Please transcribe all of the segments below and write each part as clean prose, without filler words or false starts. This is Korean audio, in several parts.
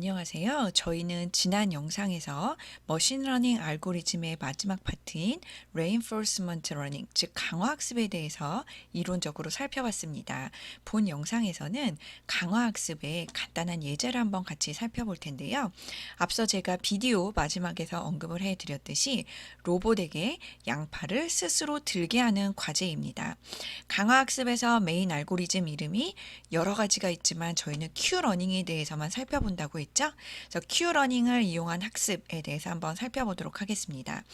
안녕하세요. 저희는 지난 영상에서 머신러닝 알고리즘의 마지막 파트인 Reinforcement Learning, 즉 강화학습에 대해서 이론적으로 살펴봤습니다. 본 영상에서는 강화학습의 간단한 예제를 한번 같이 살펴볼 텐데요. 앞서 제가 비디오 마지막에서 언급을 해드렸듯이 로봇에게 양팔을 스스로 들게 하는 과제입니다. 강화학습에서 메인 알고리즘 이름이 여러 가지가 있지만 저희는 Q러닝에 대해서만 살펴본다고 했죠. 그래서 Q러닝을 이용한 학습에 대해서 한번 살펴보도록 하겠습니다.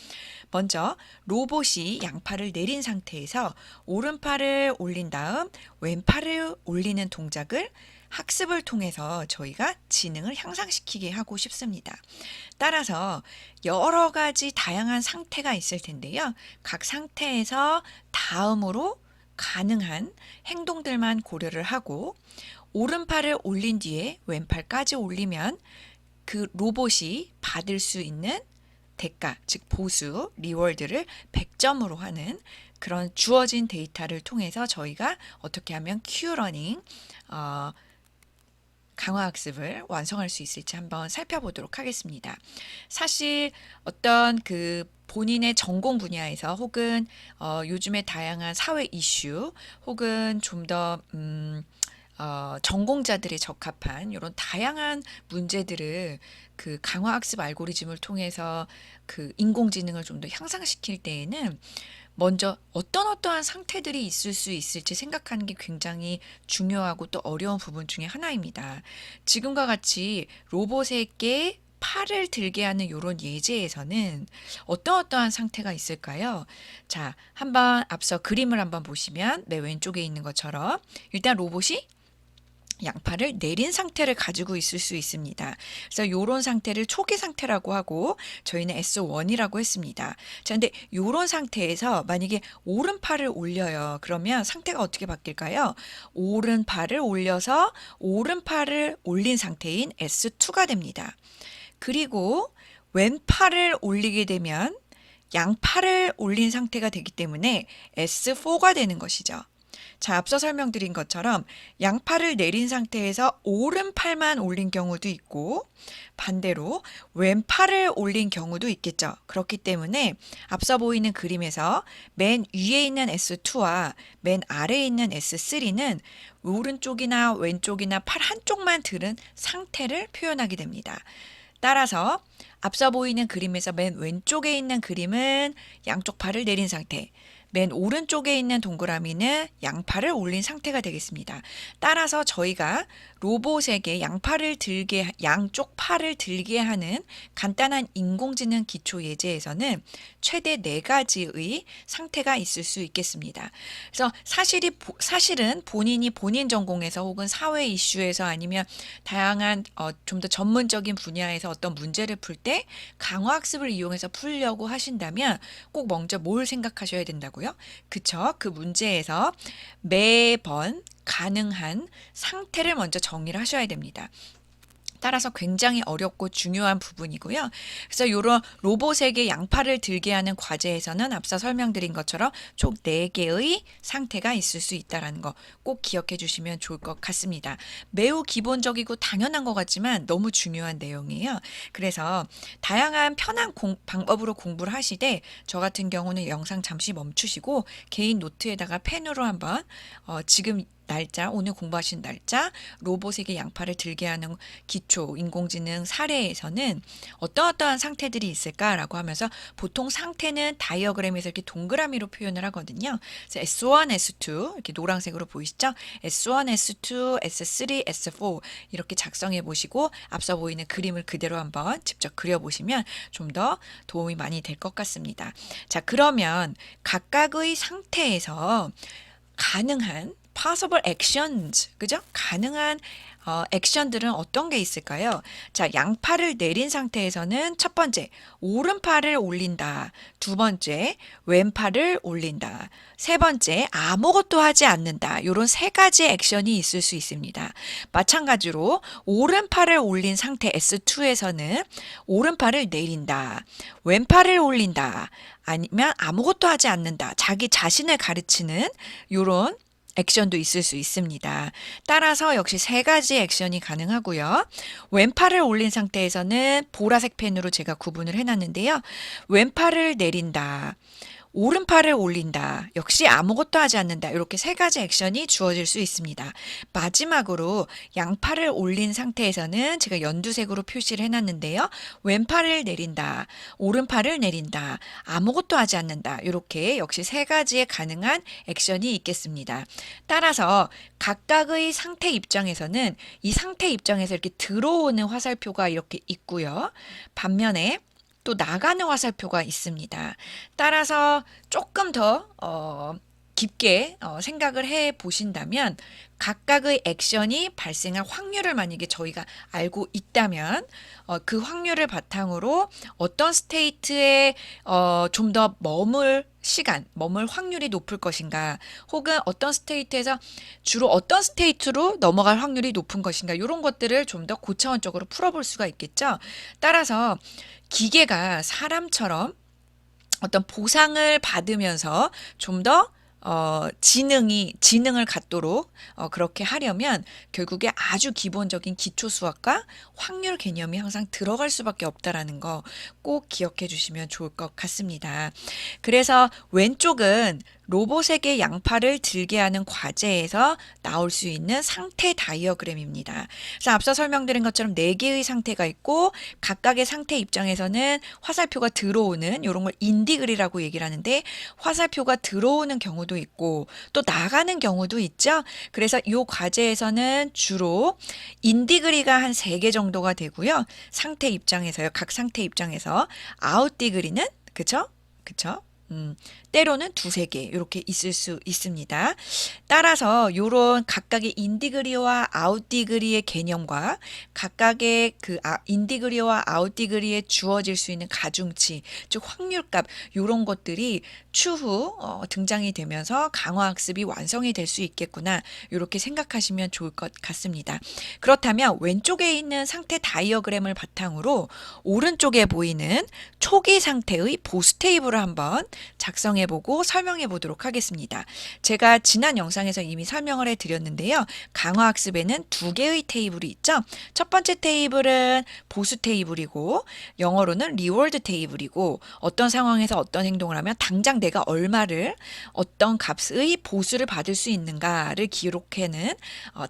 먼저 로봇이 양팔을 내린 상태에서 오른팔을 올린 다음 왼팔을 올리는 동작을 학습을 통해서 저희가 지능을 향상시키게 하고 싶습니다. 따라서 여러 가지 다양한 상태가 있을 텐데요. 각 상태에서 다음으로 가능한 행동들만 고려를 하고 오른팔을 올린 뒤에 왼팔까지 올리면 그 로봇이 받을 수 있는 대가, 즉 보수, 리워드를 100점으로 하는 그런 주어진 데이터를 통해서 저희가 어떻게 하면 Q러닝 강화학습을 완성할 수 있을지 한번 살펴보도록 하겠습니다. 사실 어떤 그 본인의 전공 분야에서 혹은 요즘의 다양한 사회 이슈 혹은 좀 더 전공자들이 적합한 이런 다양한 문제들을 그 강화학습 알고리즘을 통해서 그 인공지능을 좀 더 향상시킬 때에는 먼저 어떠한 상태들이 있을 수 있을지 생각하는 게 굉장히 중요하고 또 어려운 부분 중에 하나입니다. 지금과 같이 로봇에게 팔을 들게 하는 이런 예제에서는 어떠한 상태가 있을까요? 자, 한번 앞서 그림을 한번 보시면 맨 왼쪽에 있는 것처럼 일단 로봇이 양팔을 내린 상태를 가지고 있을 수 있습니다. 그래서 이런 상태를 초기 상태라고 하고 저희는 S1이라고 했습니다. 자, 근데 이런 상태에서 만약에 오른팔을 올려요. 그러면 상태가 어떻게 바뀔까요? 오른팔을 올려서 오른팔을 올린 상태인 S2가 됩니다. 그리고 왼팔을 올리게 되면 양팔을 올린 상태가 되기 때문에 S4가 되는 것이죠. 자, 앞서 설명드린 것처럼 양팔을 내린 상태에서 오른팔만 올린 경우도 있고 반대로 왼팔을 올린 경우도 있겠죠. 그렇기 때문에 앞서 보이는 그림에서 맨 위에 있는 S2와 맨 아래에 있는 S3는 오른쪽이나 왼쪽이나 팔 한쪽만 들은 상태를 표현하게 됩니다. 따라서 앞서 보이는 그림에서 맨 왼쪽에 있는 그림은 양쪽 팔을 내린 상태, 맨 오른쪽에 있는 동그라미는 양팔을 올린 상태가 되겠습니다. 따라서 저희가 로봇에게 양쪽 팔을 들게 하는 간단한 인공지능 기초 예제에서는 최대 4가지의 상태가 있을 수 있겠습니다. 그래서 사실은 본인이 본인 전공에서 혹은 사회 이슈에서 아니면 다양한 좀 더 전문적인 분야에서 어떤 문제를 풀 때 강화학습을 이용해서 풀려고 하신다면 꼭 먼저 뭘 생각하셔야 된다고요? 그쵸? 그 문제에서 매번 가능한 상태를 먼저 정의를 하셔야 됩니다. 따라서 굉장히 어렵고 중요한 부분이고요. 그래서 이런 로봇에게 양팔을 들게 하는 과제에서는 앞서 설명드린 것처럼 총 4개의 상태가 있을 수 있다는 거 꼭 기억해 주시면 좋을 것 같습니다. 매우 기본적이고 당연한 것 같지만 너무 중요한 내용이에요. 그래서 다양한 편한 방법으로 공부를 하시되 저 같은 경우는 영상 잠시 멈추시고 개인 노트에다가 펜으로 한번 지금 날짜, 오늘 공부하신 날짜, 로봇에게 양팔을 들게 하는 기초 인공지능 사례에서는 어떠한 상태들이 있을까라고 하면서 보통 상태는 다이어그램에서 이렇게 동그라미로 표현을 하거든요. 그래서 S1, S2 이렇게 노란색으로 보이시죠? S1, S2, S3, S4 이렇게 작성해 보시고 앞서 보이는 그림을 그대로 한번 직접 그려보시면 좀 더 도움이 많이 될 것 같습니다. 자, 그러면 각각의 상태에서 가능한 possible actions, 그죠? 가능한 액션들은 어떤 게 있을까요? 자, 양팔을 내린 상태에서는 첫 번째, 오른팔을 올린다. 두 번째, 왼팔을 올린다. 세 번째, 아무것도 하지 않는다. 이런 3가지 액션이 있을 수 있습니다. 마찬가지로 오른팔을 올린 상태 S2에서는 오른팔을 내린다. 왼팔을 올린다. 아니면 아무것도 하지 않는다. 자기 자신을 가르치는 이런 액션도 있을 수 있습니다. 따라서 역시 세 가지 액션이 가능하고요. 왼팔을 올린 상태에서는 보라색 펜으로 제가 구분을 해놨는데요. 왼팔을 내린다. 오른팔을 올린다. 역시 아무것도 하지 않는다. 이렇게 세 가지 액션이 주어질 수 있습니다. 마지막으로 양팔을 올린 상태에서는 제가 연두색으로 표시를 해놨는데요. 왼팔을 내린다. 오른팔을 내린다. 아무것도 하지 않는다. 이렇게 역시 세 가지의 가능한 액션이 있겠습니다. 따라서 각각의 상태 입장에서는 이 상태 입장에서 이렇게 들어오는 화살표가 이렇게 있고요. 반면에 또 나가는 화살표가 있습니다. 따라서 조금 더 깊게 생각을 해 보신다면 각각의 액션이 발생할 확률을 만약에 저희가 알고 있다면 그 확률을 바탕으로 어떤 스테이트에 좀 더 머물 확률이 높을 것인가, 혹은 어떤 스테이트에서 주로 어떤 스테이트로 넘어갈 확률이 높은 것인가, 이런 것들을 좀 더 고차원적으로 풀어볼 수가 있겠죠. 따라서 기계가 사람처럼 어떤 보상을 받으면서 좀 더 지능을 갖도록 그렇게 하려면 결국에 아주 기본적인 기초 수학과 확률 개념이 항상 들어갈 수밖에 없다라는 거 꼭 기억해 주시면 좋을 것 같습니다. 그래서 왼쪽은 로봇에게 양팔을 들게 하는 과제에서 나올 수 있는 상태 다이어그램입니다. 그래서 앞서 설명드린 것처럼 4개의 상태가 있고 각각의 상태 입장에서는 화살표가 들어오는 이런 걸 인디그리라고 얘기를 하는데, 화살표가 들어오는 경우도 있고 또 나가는 경우도 있죠. 그래서 이 과제에서는 주로 인디그리가 한 3개 정도가 되고요. 상태 입장에서요. 각 상태 입장에서 아웃디그리는 그쵸? 때로는 2-3개 이렇게 있을 수 있습니다. 따라서 이런 각각의 인디그리와 아웃디그리의 개념과 각각의 인디그리와 아웃디그리에 주어질 수 있는 가중치, 즉 확률값, 이런 것들이 추후 등장이 되면서 강화학습이 완성이 될 수 있겠구나, 이렇게 생각하시면 좋을 것 같습니다. 그렇다면 왼쪽에 있는 상태 다이어그램을 바탕으로 오른쪽에 보이는 초기 상태의 보수 테이블을 한번 작성해보고 설명해보도록 하겠습니다. 제가 지난 영상에서 이미 설명을 해드렸는데요. 강화학습에는 2개의 테이블이 있죠. 첫 번째 테이블은 보수 테이블이고 영어로는 리워드 테이블이고, 어떤 상황에서 어떤 행동을 하면 당장 내가 얼마를 어떤 값의 보수를 받을 수 있는가를 기록하는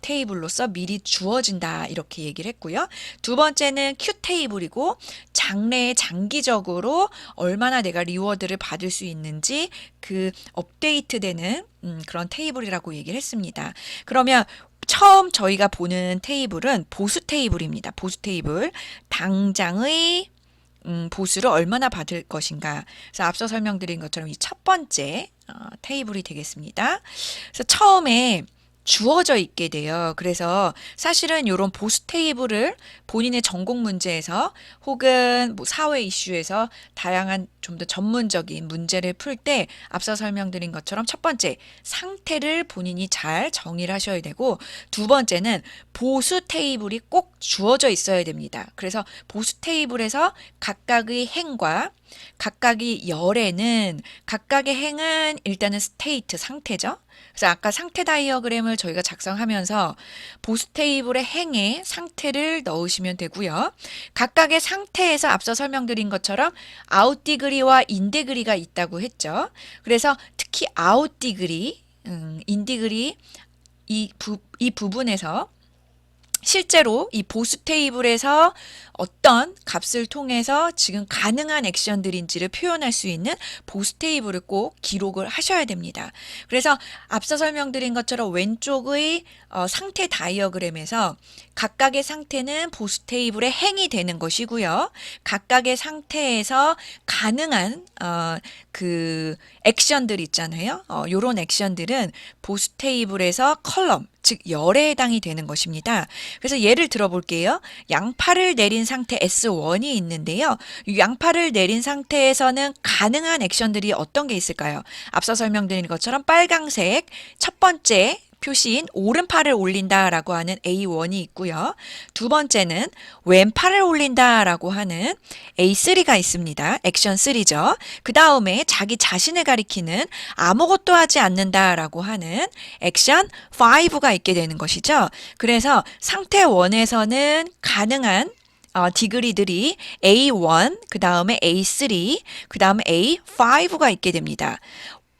테이블로서 미리 주어진다, 이렇게 얘기를 했고요. 두 번째는 큐 테이블이고 장래에 장기적으로 얼마나 내가 리워드를 받을 수 있는지 그 업데이트되는 그런 테이블이라고 얘기를 했습니다. 그러면 처음 저희가 보는 테이블은 보수 테이블입니다. 보수 테이블, 당장의 보수를 얼마나 받을 것인가. 그래서 앞서 설명드린 것처럼 이 첫 번째 테이블이 되겠습니다. 그래서 처음에 주어져 있게 돼요. 그래서 사실은 이런 보수 테이블을 본인의 전공 문제에서 혹은 뭐 사회 이슈에서 다양한 좀 더 전문적인 문제를 풀 때 앞서 설명드린 것처럼 첫 번째 상태를 본인이 잘 정의를 하셔야 되고, 두 번째는 보수 테이블이 꼭 주어져 있어야 됩니다. 그래서 보수 테이블에서 각각의 행과 각각의 열에는 각각의 행은 일단은 스테이트 상태죠. 그래서 아까 상태 다이어그램을 저희가 작성하면서 보수 테이블의 행에 상태를 넣으시면 되고요. 각각의 상태에서 앞서 설명드린 것처럼 아웃디그리와 인디그리가 있다고 했죠. 그래서 특히 아웃디그리, 인디그리 이 부분에서 실제로 이 보수 테이블에서 어떤 값을 통해서 지금 가능한 액션들인지를 표현할 수 있는 보수 테이블을 꼭 기록을 하셔야 됩니다. 그래서 앞서 설명드린 것처럼 왼쪽의 상태 다이어그램에서 각각의 상태는 보수 테이블의 행이 되는 것이고요. 각각의 상태에서 가능한 그 액션들 있잖아요. 요런 액션들은 보수 테이블에서 컬럼, 즉 열에 해당이 되는 것입니다. 그래서 예를 들어 볼게요. 양팔을 내린 상태 S1이 있는데요. 이 양팔을 내린 상태에서는 가능한 액션들이 어떤 게 있을까요? 앞서 설명드린 것처럼 빨강색 첫 번째 표시인 오른팔을 올린다라고 하는 A1이 있고요. 두 번째는 왼팔을 올린다라고 하는 A3가 있습니다. 액션 3죠. 그 다음에 자기 자신을 가리키는 아무것도 하지 않는다라고 하는 액션 5가 있게 되는 것이죠. 그래서 상태 1에서는 가능한 디그리들이 A1, 그 다음에 A3, 그 다음에 A5가 있게 됩니다.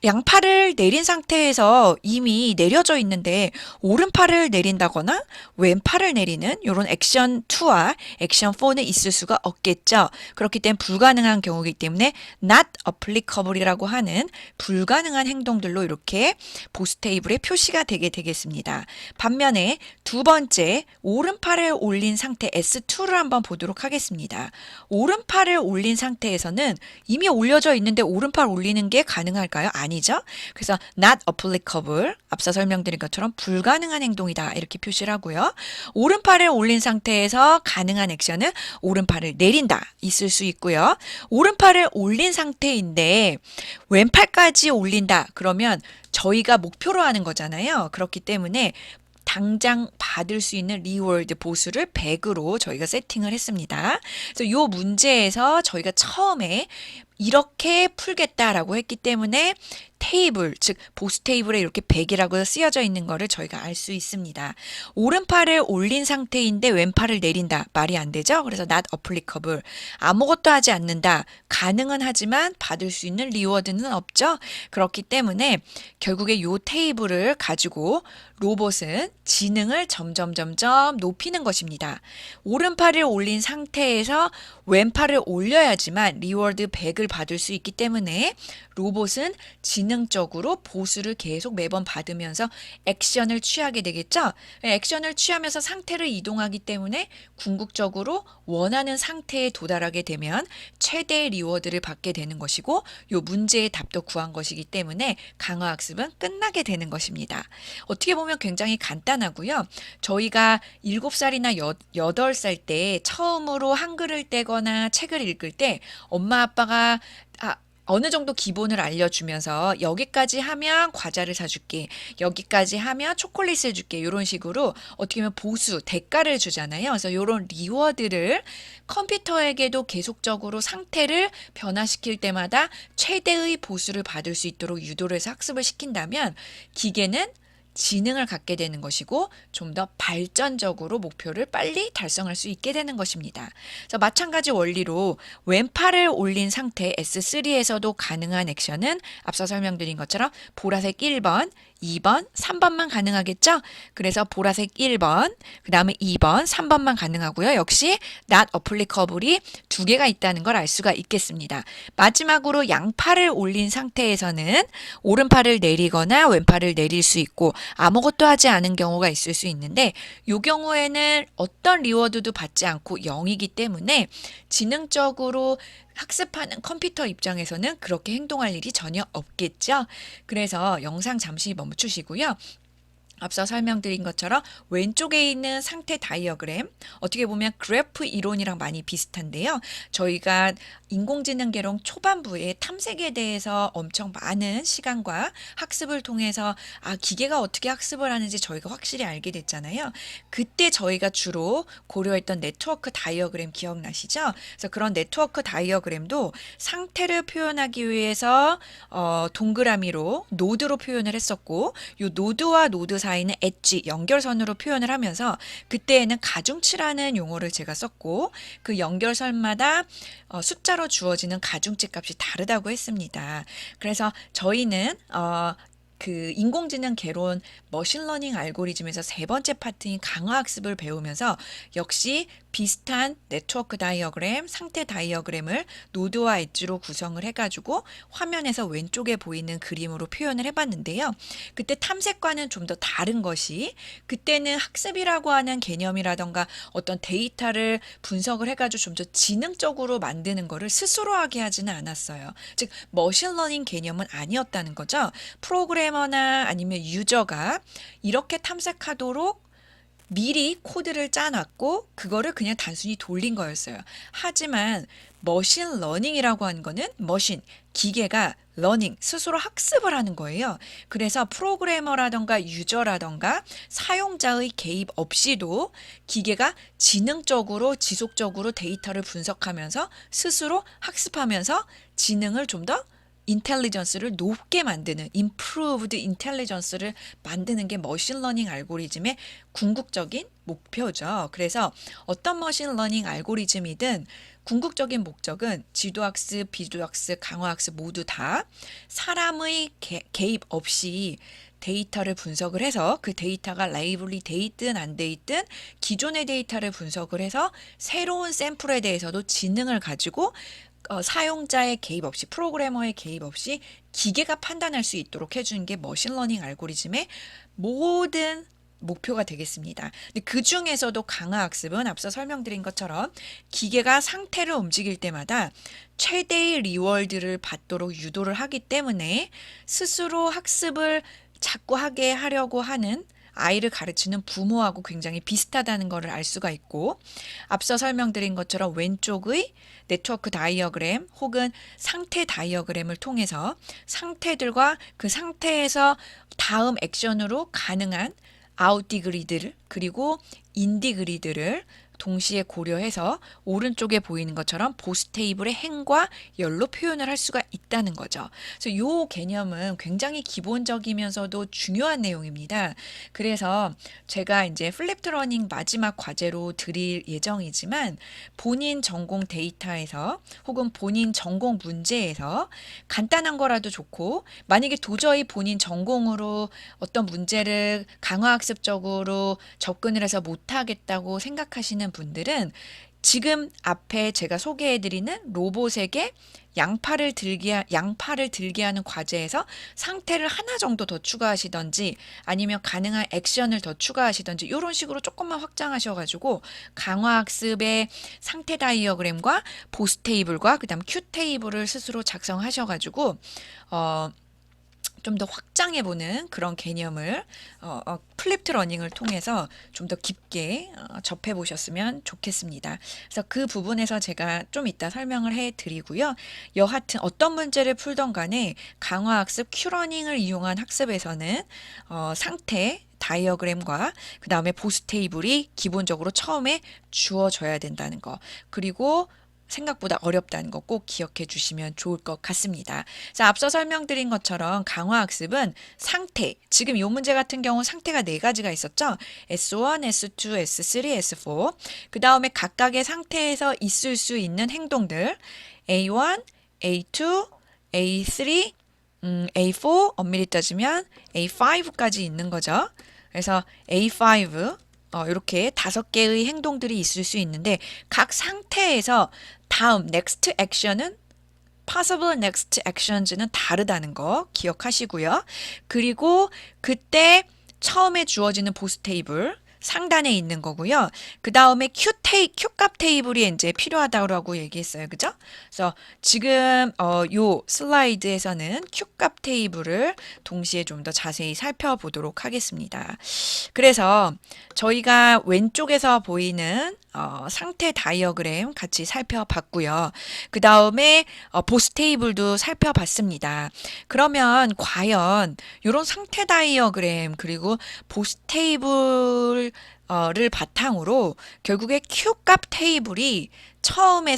양팔을 내린 상태에서 이미 내려져 있는데 오른팔을 내린다거나 왼팔을 내리는 이런 액션 2와 액션 4는 있을 수가 없겠죠. 그렇기 때문에 불가능한 경우이기 때문에 not applicable이라고 하는 불가능한 행동들로 이렇게 보스 테이블에 표시가 되게 되겠습니다. 반면에 두 번째 오른팔을 올린 상태 S2를 한번 보도록 하겠습니다. 오른팔을 올린 상태에서는 이미 올려져 있는데 오른팔 올리는 게 가능할까요? 아니죠. 그래서 not applicable, 앞서 설명드린 것처럼 불가능한 행동이다 이렇게 표시를 하고요. 오른팔을 올린 상태에서 가능한 액션은 오른팔을 내린다 있을 수 있고요. 오른팔을 올린 상태인데 왼팔까지 올린다 그러면 저희가 목표로 하는 거잖아요. 그렇기 때문에 당장 받을 수 있는 리워드 보수를 100으로 저희가 세팅을 했습니다. 그래서 이 문제에서 저희가 처음에 이렇게 풀겠다라고 했기 때문에 테이블, 즉 보스 테이블에 이렇게 100이라고 쓰여져 있는 거를 저희가 알 수 있습니다. 오른팔을 올린 상태인데 왼팔을 내린다. 말이 안 되죠? 그래서 not applicable. 아무것도 하지 않는다. 가능은 하지만 받을 수 있는 리워드는 없죠? 그렇기 때문에 결국에 이 테이블을 가지고 로봇은 지능을 점점 높이는 것입니다. 오른팔을 올린 상태에서 왼팔을 올려야지만 리워드 100을 받을 수 있기 때문에 로봇은 지능적으로 보수를 계속 매번 받으면서 액션을 취하게 되겠죠. 액션을 취하면서 상태를 이동하기 때문에 궁극적으로 원하는 상태에 도달하게 되면 최대의 리워드를 받게 되는 것이고 이 문제의 답도 구한 것이기 때문에 강화학습은 끝나게 되는 것입니다. 어떻게 보면 굉장히 간단하고요. 저희가 7살이나 8살 때 처음으로 한글을 떼거나 책을 읽을 때 엄마 아빠가 어느 정도 기본을 알려주면서 여기까지 하면 과자를 사줄게. 여기까지 하면 초콜릿을 줄게. 이런 식으로 어떻게 보면 보수, 대가를 주잖아요. 그래서 이런 리워드를 컴퓨터에게도 계속적으로 상태를 변화시킬 때마다 최대의 보수를 받을 수 있도록 유도를 해서 학습을 시킨다면 기계는 지능을 갖게 되는 것이고 좀 더 발전적으로 목표를 빨리 달성할 수 있게 되는 것입니다. 그래서 마찬가지 원리로 왼팔을 올린 상태 S3에서도 가능한 액션은 앞서 설명드린 것처럼 보라색 1번, 2번, 3번만 가능하겠죠? 그래서 보라색 1번, 그 다음에 2번, 3번만 가능하고요. 역시 not applicable이 두 개가 있다는 걸 알 수가 있겠습니다. 마지막으로 양팔을 올린 상태에서는 오른팔을 내리거나 왼팔을 내릴 수 있고 아무것도 하지 않은 경우가 있을 수 있는데 이 경우에는 어떤 리워드도 받지 않고 0이기 때문에 지능적으로 학습하는 컴퓨터 입장에서는 그렇게 행동할 일이 전혀 없겠죠. 그래서 영상 잠시 멈추시고요. 앞서 설명드린 것처럼 왼쪽에 있는 상태 다이어그램, 어떻게 보면 그래프 이론이랑 많이 비슷한데요. 저희가 인공지능 개론 초반부에 탐색에 대해서 엄청 많은 시간과 학습을 통해서 기계가 어떻게 학습을 하는지 저희가 확실히 알게 됐잖아요. 그때 저희가 주로 고려했던 네트워크 다이어그램 기억나시죠? 그래서 그런 네트워크 다이어그램도 상태를 표현하기 위해서 동그라미로 노드로 표현을 했었고 이 노드와 노드 사이는 엣지, 연결선으로 표현을 하면서 그때에는 가중치라는 용어를 제가 썼고 그 연결선마다 숫자로 주어지는 가중치 값이 다르다고 했습니다. 그래서 저희는 그 인공지능 개론 머신러닝 알고리즘에서 세 번째 파트인 강화학습을 배우면서 역시 비슷한 네트워크 다이어그램, 상태 다이어그램을 노드와 엣지로 구성을 해가지고 화면에서 왼쪽에 보이는 그림으로 표현을 해봤는데요. 그때 탐색과는 좀 더 다른 것이 그때는 학습이라고 하는 개념이라던가 어떤 데이터를 분석을 해가지고 좀 더 지능적으로 만드는 거를 스스로 하게 하지는 않았어요. 즉 머신러닝 개념은 아니었다는 거죠. 프로그래머나 아니면 유저가 이렇게 탐색하도록 미리 코드를 짜놨고 그거를 그냥 단순히 돌린 거였어요. 하지만 머신 러닝이라고 하는 거는 머신, 기계가 러닝, 스스로 학습을 하는 거예요. 그래서 프로그래머라던가 유저라던가 사용자의 개입 없이도 기계가 지능적으로 지속적으로 데이터를 분석하면서 스스로 학습하면서 지능을 좀 더 인텔리전스를 높게 만드는 improved intelligence를 만드는 게 머신러닝 알고리즘의 궁극적인 목표죠. 그래서 어떤 머신러닝 알고리즘이든 궁극적인 목적은 지도학습, 비도학습, 강화학습 모두 다 사람의 개입 없이 데이터를 분석을 해서 그 데이터가 레이블이 돼 있든 안 돼 있든 기존의 데이터를 분석을 해서 새로운 샘플에 대해서도 지능을 가지고 사용자의 개입 없이 프로그래머의 개입 없이 기계가 판단할 수 있도록 해주는 게 머신러닝 알고리즘의 모든 목표가 되겠습니다. 근데 그 중에서도 강화학습은 앞서 설명드린 것처럼 기계가 상태를 움직일 때마다 최대의 리월드를 받도록 유도를 하기 때문에 스스로 학습을 자꾸 하게 하려고 하는 아이를 가르치는 부모하고 굉장히 비슷하다는 것을 알 수가 있고, 앞서 설명드린 것처럼 왼쪽의 네트워크 다이어그램 혹은 상태 다이어그램을 통해서 상태들과 그 상태에서 다음 액션으로 가능한 아웃디 그리드를 그리고 인디 그리드를 동시에 고려해서 오른쪽에 보이는 것처럼 보스 테이블의 행과 열로 표현을 할 수가 있다는 거죠. 그래서 이 개념은 굉장히 기본적이면서도 중요한 내용입니다. 그래서 제가 이제 플립드 러닝 마지막 과제로 드릴 예정이지만 본인 전공 데이터에서 혹은 본인 전공 문제에서 간단한 거라도 좋고, 만약에 도저히 본인 전공으로 어떤 문제를 강화학습적으로 접근을 해서 못하겠다고 생각하시는 분들은 지금 앞에 제가 소개해드리는 로봇에게 양팔을 들게 하는 과제에서 상태를 하나 정도 더 추가하시던지 아니면 가능한 액션을 더 추가하시던지 이런 식으로 조금만 확장하셔가지고 강화학습의 상태 다이어그램과 보스 테이블과 그 다음 큐 테이블을 스스로 작성하셔가지고 좀 더 확장해보는 그런 개념을 플립드 러닝을 통해서 좀 더 깊게 접해보셨으면 좋겠습니다. 그래서 그 부분에서 제가 좀 이따 설명을 해드리고요. 여하튼 어떤 문제를 풀던 간에 강화학습 큐러닝을 이용한 학습에서는 상태 다이어그램과 그 다음에 보스 테이블이 기본적으로 처음에 주어져야 된다는 거, 그리고 생각보다 어렵다는 거 꼭 기억해 주시면 좋을 것 같습니다. 자, 앞서 설명드린 것처럼 강화학습은 상태, 지금 이 문제 같은 경우 상태가 네 가지가 있었죠. S1, S2, S3, S4. 그 다음에 각각의 상태에서 있을 수 있는 행동들 A1, A2, A3, A4, 엄밀히 따지면 A5까지 있는 거죠. 그래서 A5 이렇게 5개의 행동들이 있을 수 있는데 각 상태에서 다음 next action은 possible next actions는 다르다는 거 기억하시고요. 그리고 그때 처음에 주어지는 보스 테이블 상단에 있는 거고요. 그 다음에 큐값 테이블이 이제 필요하다고 얘기했어요. 그죠? 그래서 지금 요 슬라이드에서는 큐값 테이블을 동시에 좀 더 자세히 살펴보도록 하겠습니다. 그래서 저희가 왼쪽에서 보이는 상태 다이어그램 같이 살펴봤고요. 그 다음에 보스 테이블도 살펴봤습니다. 그러면 과연 이런 상태 다이어그램 그리고 보스 테이블을 바탕으로 결국에 Q값 테이블이 처음에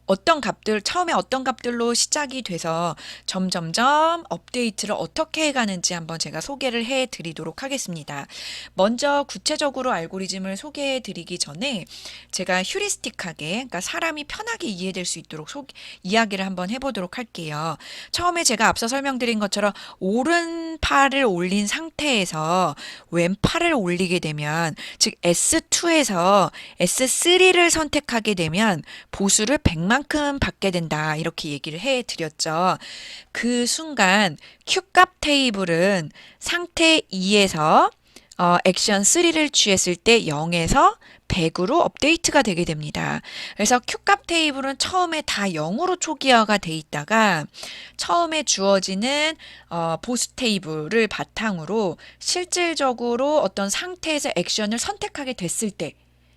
어떤 값들로 시작이 돼서 점점점 업데이트를 어떻게 해가는지 한번 제가 소개를 해 드리도록 하겠습니다. 먼저 구체적으로 알고리즘을 소개해 드리기 전에 제가 휴리스틱하게, 그러니까 사람이 편하게 이해될 수 있도록 이야기를 한번 해보도록 할게요. 처음에 제가 앞서 설명드린 것처럼 오른팔을 올린 상태에서 왼팔을 올리게 되면, 즉 S2에서 S3를 선택하게 되면 보수를 100만큼 받게 된다, 이렇게 얘기를 해드렸죠. 그 순간 Q값 테이블은 상태 2에서 액션 3를 취했을 때 0에서 100으로 업데이트가 되게 됩니다. 그래서 Q값 테이블은 처음에 다 0으로 초기화가 돼 있다가 처음에 주어지는 보스 테이블을 바탕으로 실질적으로 어떤 상태에서 액션을 선택하게 됐을 때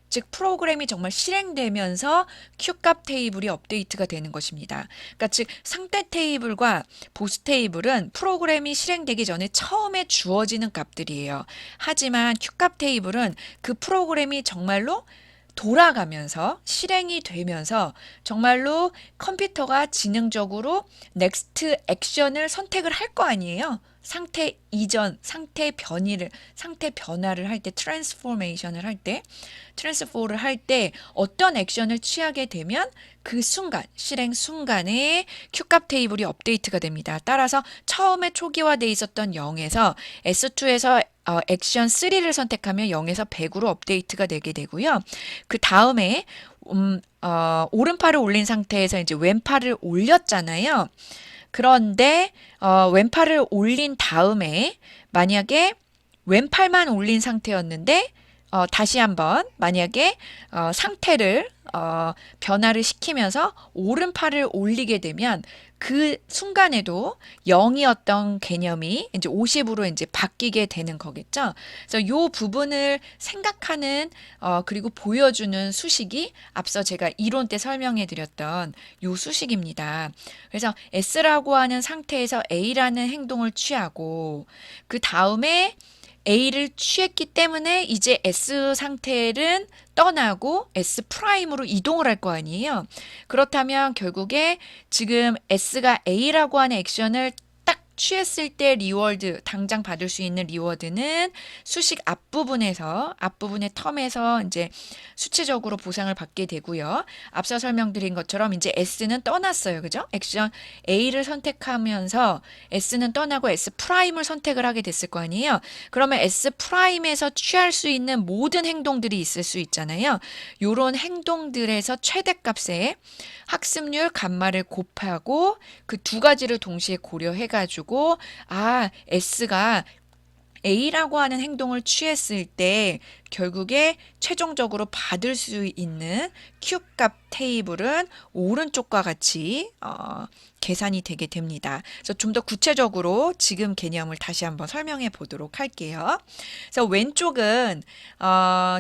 즉 프로그램이 정말 실행되면서 Q값 테이블이 업데이트가 되는 것입니다. 그러니까 즉 상태 테이블과 보스 테이블은 프로그램이 실행되기 전에 처음에 주어지는 값들이에요. 하지만 Q값 테이블은 그 프로그램이 정말로 돌아가면서 실행이 되면서 정말로 컴퓨터가 지능적으로 넥스트 액션을 선택을 할 거 아니에요. 상태 이전, 상태 변화를 할 때, 트랜스포메이션을 할 때, 트랜스포를 할 때 어떤 액션을 취하게 되면 그 순간, 실행 순간에 Q값 테이블이 업데이트가 됩니다. 따라서 처음에 초기화돼 있었던 0에서 S2에서 액션 3를 선택하면 0에서 100으로 업데이트가 되게 되고요. 그 다음에 오른팔을 올린 상태에서 이제 왼팔을 올렸잖아요. 그런데 왼팔을 올린 다음에 만약에 왼팔만 올린 상태였는데 다시 한번 만약에 상태를 변화를 시키면서 오른팔을 올리게 되면 그 순간에도 0이었던 개념이 이제 50으로 이제 바뀌게 되는 거겠죠. 그래서 이 부분을 생각하는 그리고 보여주는 수식이 앞서 제가 이론 때 설명해 드렸던 이 수식입니다. 그래서 S라고 하는 상태에서 A라는 행동을 취하고 그 다음에 A를 취했기 때문에 이제 S 상태는 떠나고 S 프라임으로 이동을 할 거 아니에요. 그렇다면 결국에 지금 S가 A라고 하는 액션을 딱 취했을 때 리워드, 당장 받을 수 있는 리워드는 수식 앞부분의 텀에서 이제 수치적으로 보상을 받게 되고요. 앞서 설명드린 것처럼 이제 S는 떠났어요. 그죠? 액션 A를 선택하면서 S는 떠나고 S 프라임을 선택을 하게 됐을 거 아니에요. 그러면 S 프라임에서 취할 수 있는 모든 행동들이 있을 수 있잖아요. 요런 행동들에서 최대값에 학습률 감마를 곱하고 그 두 가지를 동시에 고려해가지고 S가 A라고 하는 행동을 취했을 때 결국에 최종적으로 받을 수 있는 Q값 테이블은 오른쪽과 같이 계산이 되게 됩니다. 그래서 좀 더 구체적으로 지금 개념을 다시 한번 설명해 보도록 할게요. 그래서 왼쪽은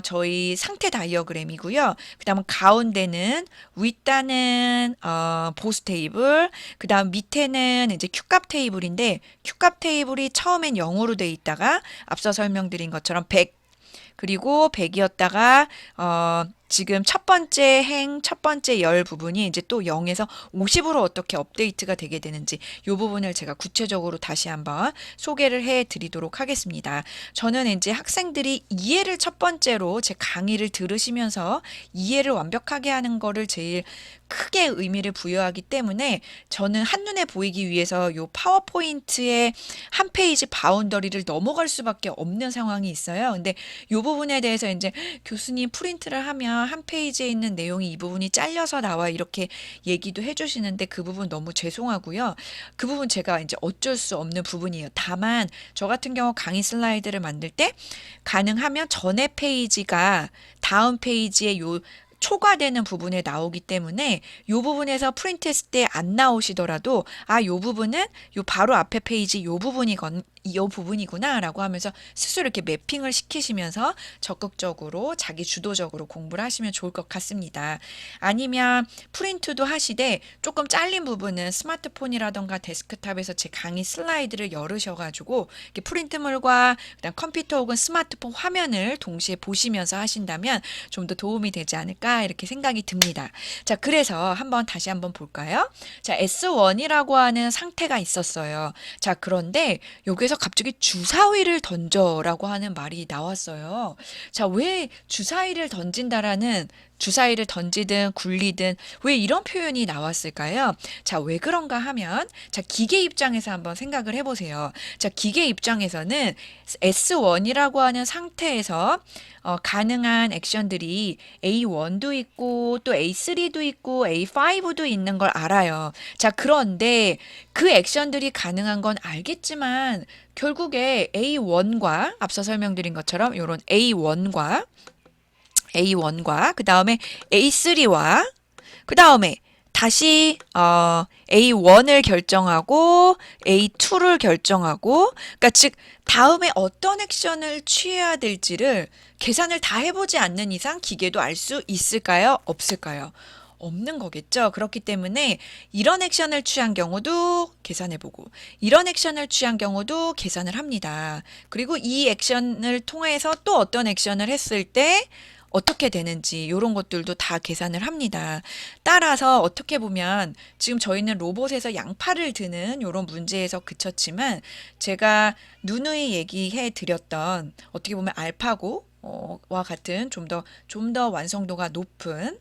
저희 상태 다이어그램이고요. 그 다음 가운데는 윗단은 보스 테이블, 그 다음 밑에는 이제 Q값 테이블인데 Q값 테이블이 처음엔 0으로 돼 있다가 앞서 설명드린 것처럼 100 그리고 100이었다가 지금 첫 번째 열 부분이 이제 또 0에서 50으로 어떻게 업데이트가 되게 되는지 이 부분을 제가 구체적으로 다시 한번 소개를 해 드리도록 하겠습니다. 저는 이제 학생들이 이해를 첫 번째로 제 강의를 들으시면서 이해를 완벽하게 하는 거를 제일 크게 의미를 부여하기 때문에 저는 한눈에 보이기 위해서 요 파워포인트의 한 페이지 바운더리를 넘어갈 수밖에 없는 상황이 있어요. 근데 요 부분에 대해서 이제 교수님 프린트를 하면 한 페이지에 있는 내용이 이 부분이 잘려서 나와 이렇게 얘기도 해주시는데 그 부분 너무 죄송하고요. 그 부분 제가 이제 어쩔 수 없는 부분이에요. 다만 저 같은 경우 강의 슬라이드를 만들 때 가능하면 전에 페이지가 다음 페이지에 요 초과되는 부분에 나오기 때문에 요 부분에서 프린트했을 때 안 나오시더라도 요 부분은 요 바로 앞에 페이지 요 부분이구나 라고 하면서 스스로 이렇게 매핑을 시키시면서 적극적으로 자기 주도적으로 공부를 하시면 좋을 것 같습니다. 아니면 프린트도 하시되 조금 잘린 부분은 스마트폰이라던가 데스크탑에서 제 강의 슬라이드를 열으셔가지고 이렇게 프린트물과 그다음 컴퓨터 혹은 스마트폰 화면을 동시에 보시면서 하신다면 좀 더 도움이 되지 않을까 이렇게 생각이 듭니다. 자, 그래서 다시 한번 볼까요? 자, S1이라고 하는 상태가 있었어요. 자, 그런데 여기서 갑자기 주사위를 던져라고 하는 말이 나왔어요. 자, 왜 주사위를 던지든 굴리든 왜 이런 표현이 나왔을까요? 자, 왜 그런가 하면 자, 기계 입장에서 한번 생각을 해보세요. 자, 기계 입장에서는 S1이라고 하는 상태에서 가능한 액션들이 A1도 있고 또 A3도 있고 A5도 있는 걸 알아요. 자, 그런데 그 액션들이 가능한 건 알겠지만 결국에 A1과 앞서 설명드린 것처럼 이런 A1과 그 다음에 A3와 그 다음에 다시 A1을 결정하고 A2를 결정하고, 그러니까 즉 다음에 어떤 액션을 취해야 될지를 계산을 다 해보지 않는 이상 기계도 알 수 있을까요? 없을까요? 없는 거겠죠. 그렇기 때문에 이런 액션을 취한 경우도 계산해보고 이런 액션을 취한 경우도 계산을 합니다. 그리고 이 액션을 통해서 또 어떤 액션을 했을 때 어떻게 되는지 이런 것들도 다 계산을 합니다. 따라서 어떻게 보면 지금 저희는 로봇에서 양팔을 드는 이런 문제에서 그쳤지만, 제가 누누이 얘기해 드렸던 어떻게 보면 알파고 와 같은 좀 더 완성도가 높은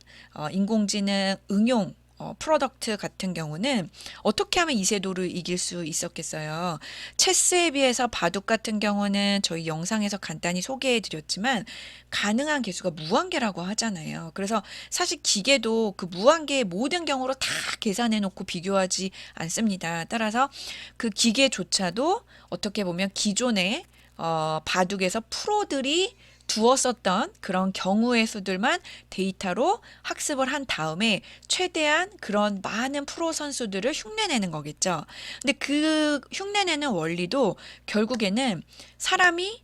인공지능 응용 프로덕트 같은 경우는 어떻게 하면 이세돌을 이길 수 있었겠어요. 체스에 비해서 바둑 같은 경우는 저희 영상에서 간단히 소개해 드렸지만 가능한 개수가 무한계라고 하잖아요. 그래서 사실 기계도 그 무한계의 모든 경우로 다 계산해 놓고 비교하지 않습니다. 따라서 그 기계조차도 어떻게 보면 기존의 바둑에서 프로들이 두었었던 그런 경우의 수들만 데이터로 학습을 한 다음에 최대한 그런 많은 프로 선수들을 흉내내는 거겠죠. 근데 그 흉내내는 원리도 결국에는 사람이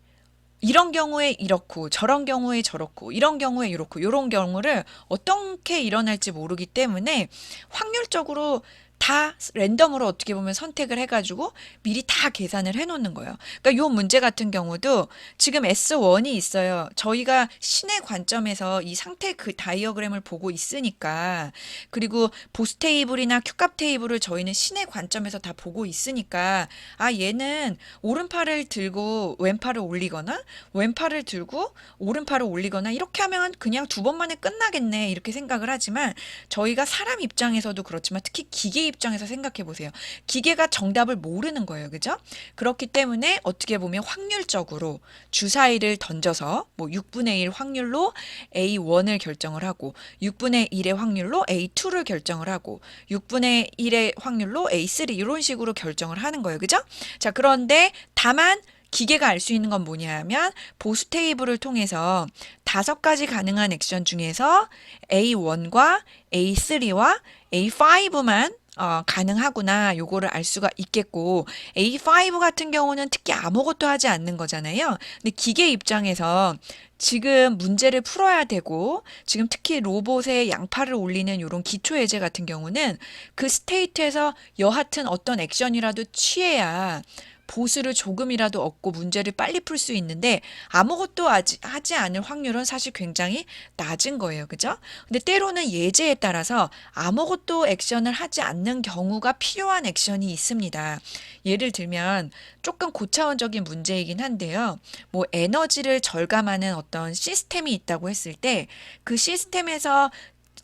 이런 경우에 이렇고 저런 경우에 저렇고 이런 경우에 이렇고 이런 경우를 어떻게 일어날지 모르기 때문에 확률적으로 다 랜덤으로 어떻게 보면 선택을 해가지고 미리 다 계산을 해놓는 거예요. 그러니까 요 문제 같은 경우도 지금 S1이 있어요. 저희가 신의 관점에서 이 상태 그 다이어그램을 보고 있으니까, 그리고 보스 테이블이나 큐값 테이블을 저희는 신의 관점에서 다 보고 있으니까, 아 얘는 오른팔을 들고 왼팔을 올리거나 왼팔을 들고 오른팔을 올리거나 이렇게 하면 그냥 두 번 만에 끝나겠네 이렇게 생각을 하지만, 저희가 사람 입장에서도 그렇지만 특히 기계 입장에서 생각해 보세요. 기계가 정답을 모르는 거예요. 그죠? 그렇기 때문에 어떻게 보면 확률적으로 주사위를 던져서 뭐 6분의 1 확률로 A1을 결정을 하고 6분의 1의 확률로 A2를 결정을 하고 6분의 1의 확률로 A3 이런 식으로 결정을 하는 거예요. 그죠? 자, 그런데 다만 기계가 알 수 있는 건 뭐냐 하면 보수 테이블을 통해서 5가지 가능한 액션 중에서 A1과 A3와 A5만 가능하구나 요거를 알 수가 있겠고, A5 같은 경우는 특히 아무것도 하지 않는 거잖아요. 근데 기계 입장에서 지금 문제를 풀어야 되고 지금 특히 로봇의 양팔을 올리는 이런 기초 예제 같은 경우는 그 스테이트에서 여하튼 어떤 액션이라도 취해야 보수를 조금이라도 얻고 문제를 빨리 풀 수 있는데, 아무것도 하지 않을 확률은 사실 굉장히 낮은 거예요. 그죠? 근데 때로는 예제에 따라서 아무것도 액션을 하지 않는 경우가 필요한 액션이 있습니다. 예를 들면 조금 고차원적인 문제이긴 한데요. 뭐 에너지를 절감하는 어떤 시스템이 있다고 했을 때 그 시스템에서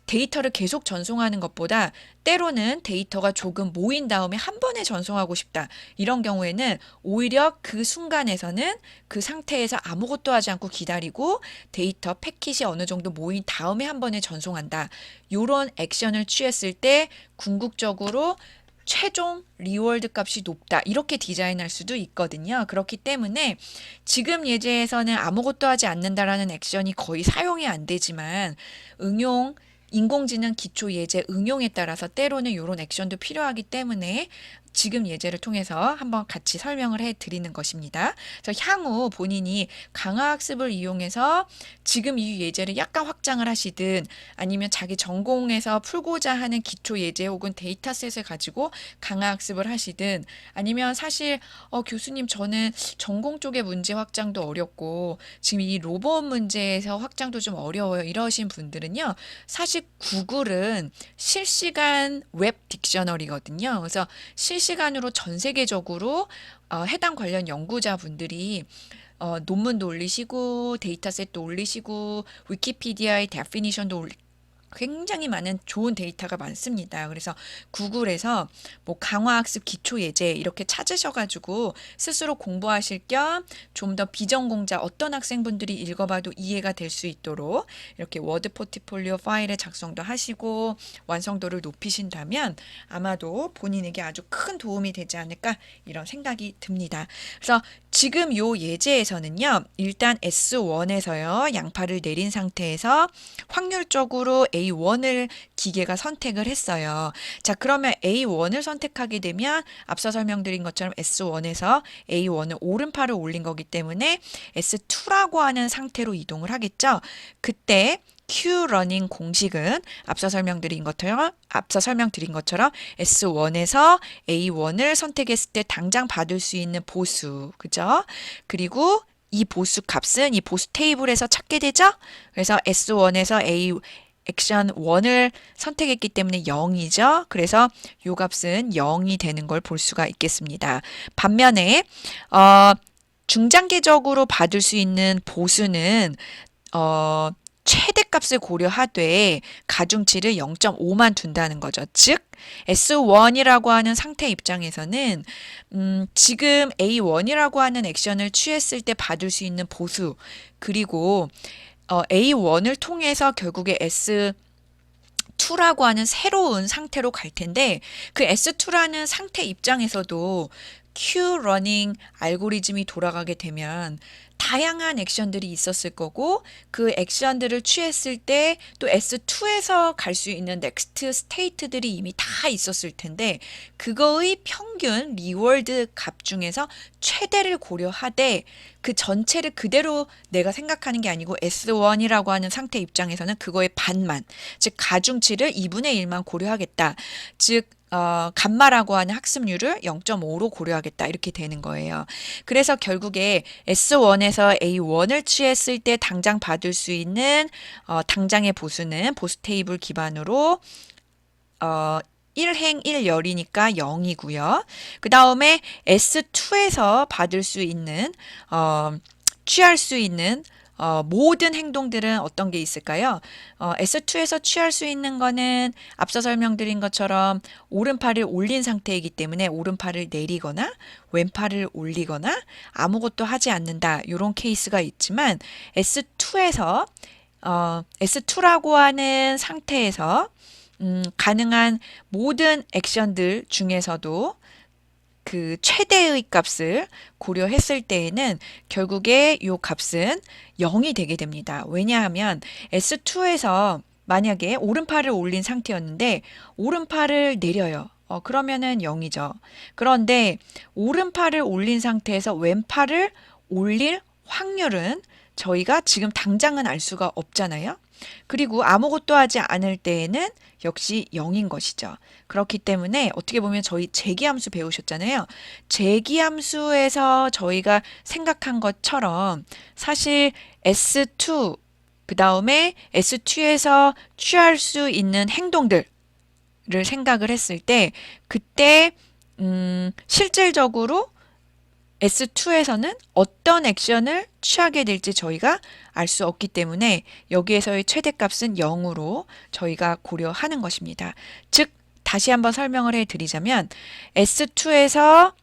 데이터를 계속 전송하는 것보다 때로는 데이터가 조금 모인 다음에 한 번에 전송하고 싶다. 이런 경우에는 오히려 그 순간에서는 그 상태에서 아무것도 하지 않고 기다리고 데이터 패킷이 어느 정도 모인 다음에 한 번에 전송한다. 이런 액션을 취했을 때 궁극적으로 최종 리월드 값이 높다. 이렇게 디자인할 수도 있거든요. 그렇기 때문에 지금 예제에서는 아무것도 하지 않는다라는 액션이 거의 사용이 안 되지만, 인공지능 기초 예제 응용에 따라서 때로는 이런 액션도 필요하기 때문에 지금 예제를 통해서 한번 같이 설명을 해 드리는 것입니다. 그래서 향후 본인이 강화학습을 이용해서 지금 이 예제를 약간 확장을 하시든, 아니면 자기 전공에서 풀고자 하는 기초 예제 혹은 데이터셋을 가지고 강화학습을 하시든, 아니면 사실 교수님 저는 전공 쪽의 문제 확장도 어렵고 지금 이 로봇 문제에서 확장도 좀 어려워요 이러신 분들은요, 사실 구글은 실시간 웹 딕셔너리거든요. 그래서 실시간으로 전 세계적으로 해당 관련 연구자분들이 논문도 올리시고 데이터셋도 올리시고 위키피디아의 데피니션도 굉장히 많은 좋은 데이터가 많습니다. 그래서 구글에서 뭐 강화학습 기초 예제 이렇게 찾으셔가지고 스스로 공부하실 겸 좀 더 비전공자 어떤 학생분들이 읽어봐도 이해가 될 수 있도록 이렇게 워드 포트폴리오 파일의 작성도 하시고 완성도를 높이신다면 아마도 본인에게 아주 큰 도움이 되지 않을까 이런 생각이 듭니다. 그래서 지금 요 예제에서는요. 일단 S1에서요. 양파를 내린 상태에서 확률적으로 A1을 기계가 선택을 했어요. 자, 그러면 A1을 선택하게 되면 앞서 설명드린 것처럼 S1에서 A1을 오른팔을 올린 거기 때문에 S2라고 하는 상태로 이동을 하겠죠. 그때 Q 러닝 공식은 앞서 설명드린 것처럼 S1에서 A1을 선택했을 때 당장 받을 수 있는 보수, 그죠? 그리고 이 보수 값은 이 보수 테이블에서 찾게 되죠? 그래서 S1에서 A 액션 1을 선택했기 때문에 0이죠. 그래서 이 값은 0이 되는 걸 볼 수가 있겠습니다. 반면에 중장기적으로 받을 수 있는 보수는 최대값을 고려하되 가중치를 0.5만 둔다는 거죠. 즉 S1이라고 하는 상태 입장에서는 지금 A1이라고 하는 액션을 취했을 때 받을 수 있는 보수 그리고 A1을 통해서 결국에 S2라고 하는 새로운 상태로 갈 텐데 그 S2라는 상태 입장에서도 Q 러닝 알고리즘이 돌아가게 되면 다양한 액션들이 있었을 거고 그 액션들을 취했을 때 또 S2에서 갈 수 있는 넥스트 스테이트들이 이미 다 있었을 텐데 그거의 평균 리월드 값 중에서 최대를 고려하되 그 전체를 그대로 내가 생각하는 게 아니고 S1이라고 하는 상태 입장에서는 그거의 반만, 즉 가중치를 2분의 1만 고려하겠다. 즉 감마라고 하는 학습률을 0.5로 고려하겠다. 이렇게 되는 거예요. 그래서 결국에 S1에서 A1을 취했을 때 당장 받을 수 있는 당장의 보수는 보수 테이블 기반으로 1행 1열이니까 0이고요. 그 다음에 S2에서 받을 수 있는 취할 수 있는 모든 행동들은 어떤 게 있을까요? S2에서 취할 수 있는 거는 앞서 설명드린 것처럼 오른팔을 올린 상태이기 때문에 오른팔을 내리거나 왼팔을 올리거나 아무것도 하지 않는다. 이런 케이스가 있지만 S2라고 하는 상태에서 가능한 모든 액션들 중에서도 그 최대의 값을 고려했을 때에는 결국에 이 값은 0이 되게 됩니다. 왜냐하면 S2에서 만약에 오른팔을 올린 상태였는데 오른팔을 내려요. 그러면은 0이죠. 그런데 오른팔을 올린 상태에서 왼팔을 올릴 확률은 저희가 지금 당장은 알 수가 없잖아요. 그리고 아무것도 하지 않을 때에는 역시 0인 것이죠. 그렇기 때문에 어떻게 보면 저희 재기함수 배우셨잖아요. 재기함수에서 저희가 생각한 것처럼 사실 S2 그 다음에 S2에서 취할 수 있는 행동들을 생각을 했을 때 그때 실질적으로 S2에서는 어떤 액션을 취하게 될지 저희가 알 수 없기 때문에 여기에서의 최대값은 0으로 저희가 고려하는 것입니다. 즉 다시 한번 설명을 해드리자면 S2에서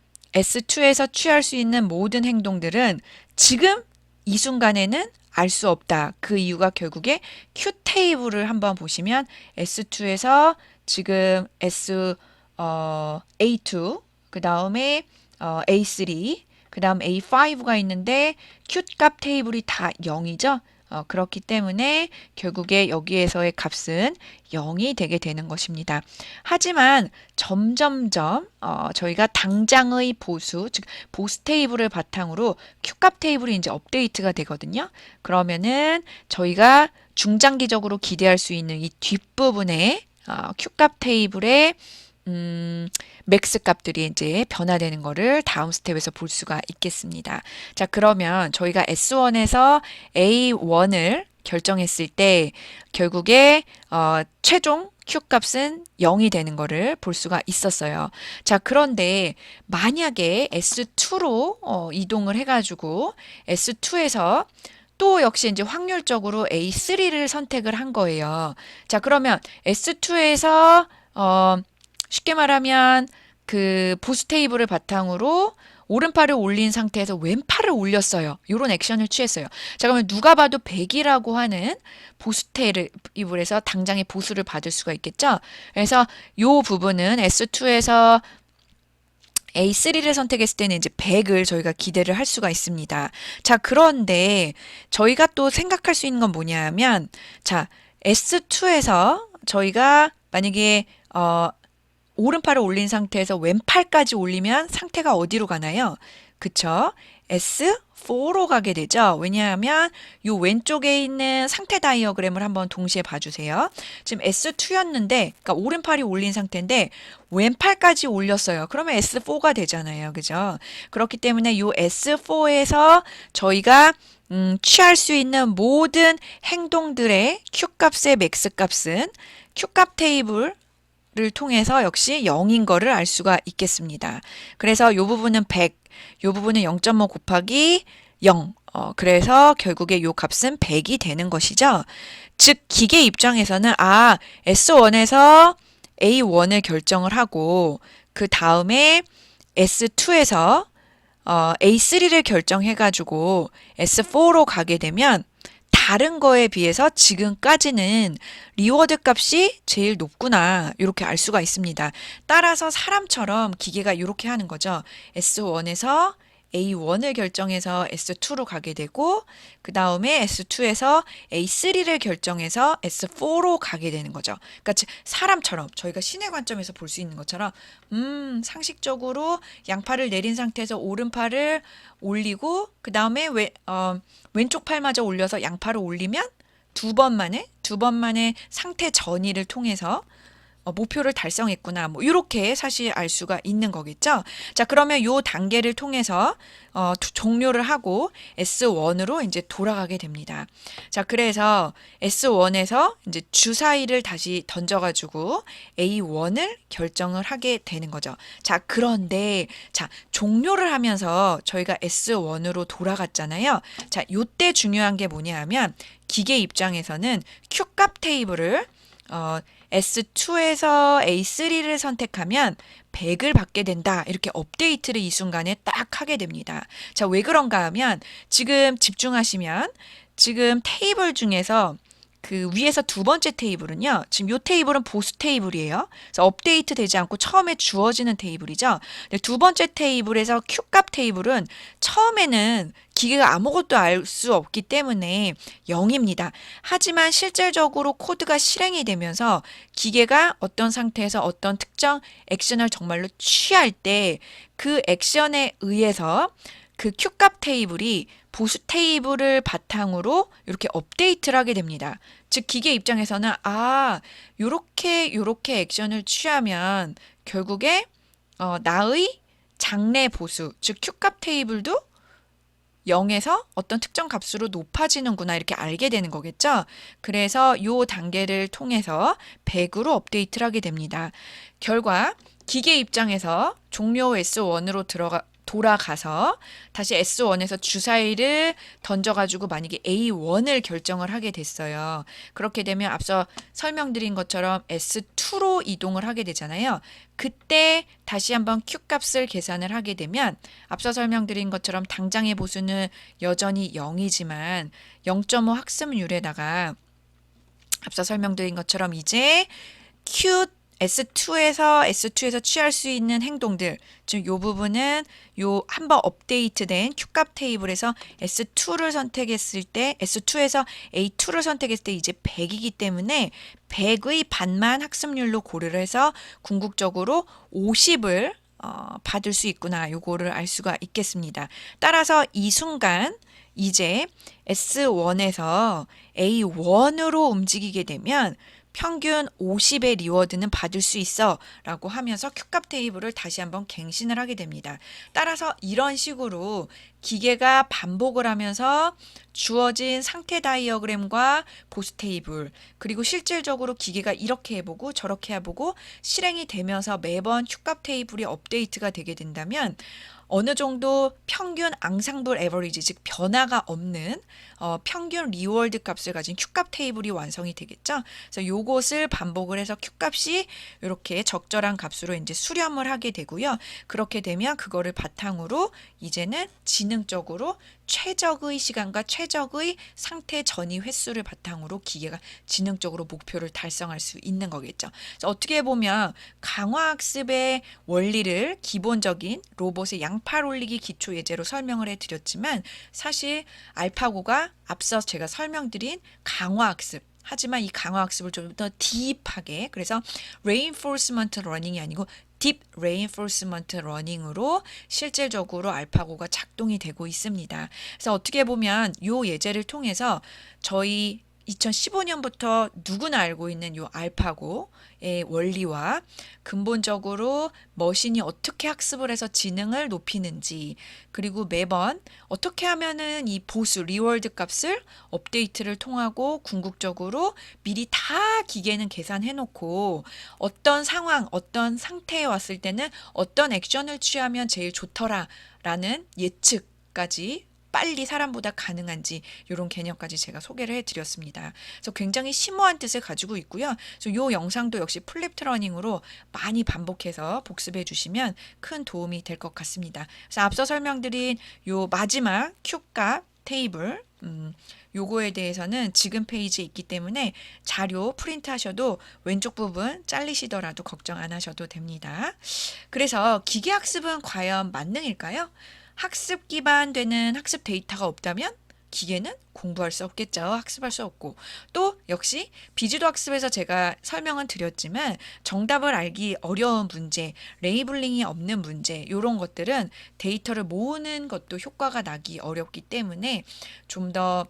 취할 수 있는 모든 행동들은 지금 이 순간에는 알 수 없다. 그 이유가 결국에 Q 테이블을 한번 보시면 S2에서 지금 A2 그 다음에 A3 그 다음 A5가 있는데 Q값 테이블이 다 0이죠. 그렇기 때문에 결국에 여기에서의 값은 0이 되게 되는 것입니다. 하지만 점점점 저희가 당장의 보수, 즉 보수 테이블을 바탕으로 Q값 테이블이 이제 업데이트가 되거든요. 그러면은 저희가 중장기적으로 기대할 수 있는 이 뒷부분에 Q값 테이블에 맥스 값들이 이제 변화되는 거를 다음 스텝에서 볼 수가 있겠습니다. 자, 그러면 저희가 S1에서 A1을 결정했을 때 결국에 최종 Q 값은 0이 되는 거를 볼 수가 있었어요. 자, 그런데 만약에 S2로 이동을 해가지고 S2에서 또 역시 이제 확률적으로 A3를 선택을 한 거예요. 자, 그러면 S2에서 쉽게 말하면 그 보수 테이블을 바탕으로 오른팔을 올린 상태에서 왼팔을 올렸어요. 이런 액션을 취했어요. 자, 그러면 누가 봐도 100이라고 하는 보수 테이블에서 당장의 보수를 받을 수가 있겠죠. 그래서 이 부분은 S2에서 A3를 선택했을 때는 이제 100을 저희가 기대를 할 수가 있습니다. 자, 그런데 저희가 또 생각할 수 있는 건 뭐냐면, 자, S2에서 저희가 만약에 오른팔을 올린 상태에서 왼팔까지 올리면 상태가 어디로 가나요? 그쵸? S4로 가게 되죠. 왜냐하면 이 왼쪽에 있는 상태 다이어그램을 한번 동시에 봐주세요. 지금 S2였는데, 그러니까 오른팔이 올린 상태인데 왼팔까지 올렸어요. 그러면 S4가 되잖아요. 그죠? 그렇기 때문에 이 S4에서 저희가 취할 수 있는 모든 행동들의 Q값의 맥스 값은 Q값 테이블 를 통해서 역시 0인 거를 알 수가 있겠습니다. 그래서 이 부분은 100, 이 부분은 0.5 곱하기 0. 그래서 결국에 이 값은 100이 되는 것이죠. 즉 기계 입장에서는 S1에서 A1을 결정을 하고 그 다음에 S2에서 A3를 결정해가지고 S4로 가게 되면 다른 거에 비해서 지금까지는 리워드 값이 제일 높구나 이렇게 알 수가 있습니다. 따라서 사람처럼 기계가 이렇게 하는 거죠. S1에서 A1을 결정해서 S2로 가게 되고 그 다음에 S2에서 A3를 결정해서 S4로 가게 되는 거죠. 그러니까 사람처럼 저희가 신의 관점에서 볼 수 있는 것처럼 상식적으로 양팔을 내린 상태에서 오른팔을 올리고 그 다음에 왼쪽 팔마저 올려서 양팔을 올리면 두 번 만에 상태 전이를 통해서 목표를 달성했구나. 뭐 이렇게 사실 알 수가 있는 거겠죠. 자, 그러면 요 단계를 통해서 종료를 하고 S1으로 이제 돌아가게 됩니다. 자, 그래서 S1에서 이제 주사위를 다시 던져가지고 A1을 결정을 하게 되는 거죠. 자, 그런데 자, 종료를 하면서 저희가 S1으로 돌아갔잖아요. 자, 요때 중요한 게 뭐냐 하면 기계 입장에서는 Q값 테이블을 S2에서 A3를 선택하면 100을 받게 된다. 이렇게 업데이트를 이 순간에 딱 하게 됩니다. 자, 왜 그런가 하면 지금 집중하시면 지금 테이블 중에서 그 위에서 두 번째 테이블은요. 지금 요 테이블은 보수 테이블이에요. 그래서 업데이트 되지 않고 처음에 주어지는 테이블이죠. 근데 두 번째 테이블에서 Q값 테이블은 처음에는 기계가 아무것도 알 수 없기 때문에 0입니다. 하지만 실질적으로 코드가 실행이 되면서 기계가 어떤 상태에서 어떤 특정 액션을 정말로 취할 때 그 액션에 의해서 그 Q값 테이블이 보수 테이블을 바탕으로 이렇게 업데이트를 하게 됩니다. 즉 기계 입장에서는 요렇게 액션을 취하면 결국에 나의 장래 보수, 즉 Q값 테이블도 0에서 어떤 특정 값으로 높아지는구나 이렇게 알게 되는 거겠죠. 그래서 요 단계를 통해서 100으로 업데이트를 하게 됩니다. 결과 기계 입장에서 종료 S1으로 돌아가서 다시 S1에서 주사위를 던져가지고 만약에 A1을 결정을 하게 됐어요. 그렇게 되면 앞서 설명드린 것처럼 S2로 이동을 하게 되잖아요. 그때 다시 한번 Q값을 계산을 하게 되면 앞서 설명드린 것처럼 당장의 보수는 여전히 0이지만 0.5 학습률에다가 앞서 설명드린 것처럼 이제 S2에서 취할 수 있는 행동들, 즉 요 부분은 요 한번 업데이트된 Q값 테이블에서 S2를 선택했을 때 S2에서 A2를 선택했을 때 이제 100이기 때문에 100의 반만 학습률로 고려를 해서 궁극적으로 50을 받을 수 있구나. 요거를 알 수가 있겠습니다. 따라서 이 순간 이제 S1에서 A1으로 움직이게 되면 평균 50의 리워드는 받을 수 있어 라고 하면서 Q값 테이블을 다시 한번 갱신을 하게 됩니다. 따라서 이런 식으로 기계가 반복을 하면서 주어진 상태 다이어그램과 보수 테이블 그리고 실질적으로 기계가 이렇게 해보고 저렇게 해보고 실행이 되면서 매번 Q값 테이블이 업데이트가 되게 된다면 어느 정도 평균 앙상블 에버리지, 즉 변화가 없는 평균 리월드 값을 가진 Q값 테이블이 완성이 되겠죠. 그래서 요것을 반복을 해서 Q값이 이렇게 적절한 값으로 이제 수렴을 하게 되고요. 그렇게 되면 그거를 바탕으로 이제는 지능적으로 최적의 시간과 최적의 상태 전이 횟수를 바탕으로 기계가 지능적으로 목표를 달성할 수 있는 거겠죠. 그래서 어떻게 보면 강화학습의 원리를 기본적인 로봇의 양팔 올리기 기초 예제로 설명을 해드렸지만 사실 알파고가 앞서 제가 설명드린 강화학습, 하지만 이 강화학습을 좀 더 딥하게, 그래서 reinforcement learning이 아니고 딥 reinforcement learning으로 실질적으로 알파고가 작동이 되고 있습니다. 그래서 어떻게 보면 이 예제를 통해서 저희 2015년부터 누구나 알고 있는 요 알파고의 원리와 근본적으로 머신이 어떻게 학습을 해서 지능을 높이는지, 그리고 매번 어떻게 하면은 이 보수 리월드 값을 업데이트를 통하고 궁극적으로 미리 다 기계는 계산해 놓고 어떤 상황, 어떤 상태에 왔을 때는 어떤 액션을 취하면 제일 좋더라라는 예측까지 빨리 사람보다 가능한지 이런 개념까지 제가 소개를 해드렸습니다. 그래서 굉장히 심오한 뜻을 가지고 있고요. 그래서 이 영상도 역시 플립트 러닝으로 많이 반복해서 복습해 주시면 큰 도움이 될 것 같습니다. 그래서 앞서 설명드린 요 마지막 Q값 테이블 요거에 대해서는 지금 페이지에 있기 때문에 자료 프린트 하셔도 왼쪽 부분 잘리시더라도 걱정 안 하셔도 됩니다. 그래서 기계학습은 과연 만능일까요? 학습 기반되는 학습 데이터가 없다면 기계는 공부할 수 없겠죠. 학습할 수 없고. 또 역시 비주도 학습에서 제가 설명은 드렸지만 정답을 알기 어려운 문제, 레이블링이 없는 문제, 이런 것들은 데이터를 모으는 것도 효과가 나기 어렵기 때문에 좀 더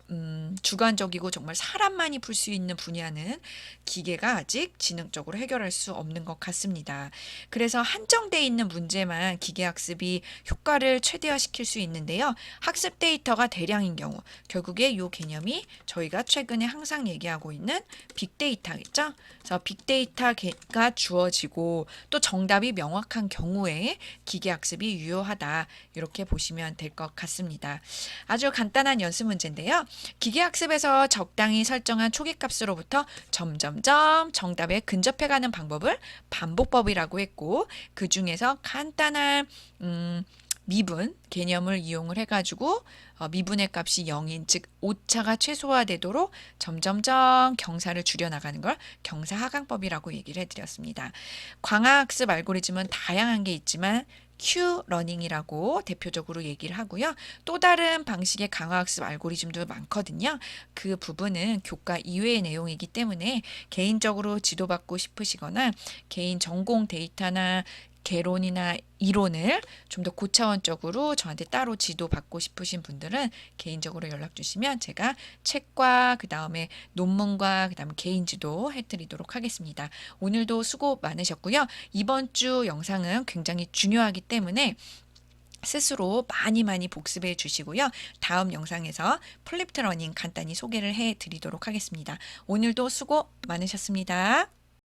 주관적이고 정말 사람만이 풀 수 있는 분야는 기계가 아직 지능적으로 해결할 수 없는 것 같습니다. 그래서 한정돼 있는 문제만 기계학습이 효과를 최대화시킬 수 있는데요. 학습 데이터가 대량인 경우 결국에 이 개념이 저희가 최근에 항상 얘기하고 있는 빅데이터겠죠. 그래서 빅데이터가 주어지고 또 정답이 명확한 경우에 기계학습이 유효하다, 이렇게 보시면 될 것 같습니다. 아주 간단한 연습 문제인데요. 기계학습에서 적당히 설정한 초기값으로부터 점점점 정답에 근접해가는 방법을 반복법이라고 했고, 그 중에서 간단한 미분 개념을 이용을 해가지고 미분의 값이 0인, 즉 오차가 최소화되도록 점점점 경사를 줄여나가는 걸 경사하강법이라고 얘기를 해드렸습니다. 광학학습 알고리즘은 다양한 게 있지만 Q러닝이라고 대표적으로 얘기를 하고요. 또 다른 방식의 강화학습 알고리즘도 많거든요. 그 부분은 교과 이외의 내용이기 때문에 개인적으로 지도받고 싶으시거나 개인 전공 데이터나 개론이나 이론을 좀 더 고차원적으로 저한테 따로 지도받고 싶으신 분들은 개인적으로 연락 주시면 제가 책과 그 다음에 논문과 그 다음에 개인 지도 해드리도록 하겠습니다. 오늘도 수고 많으셨고요. 이번 주 영상은 굉장히 중요하기 때문에 스스로 많이 복습해 주시고요. 다음 영상에서 플립트 러닝 간단히 소개를 해 드리도록 하겠습니다. 오늘도 수고 많으셨습니다.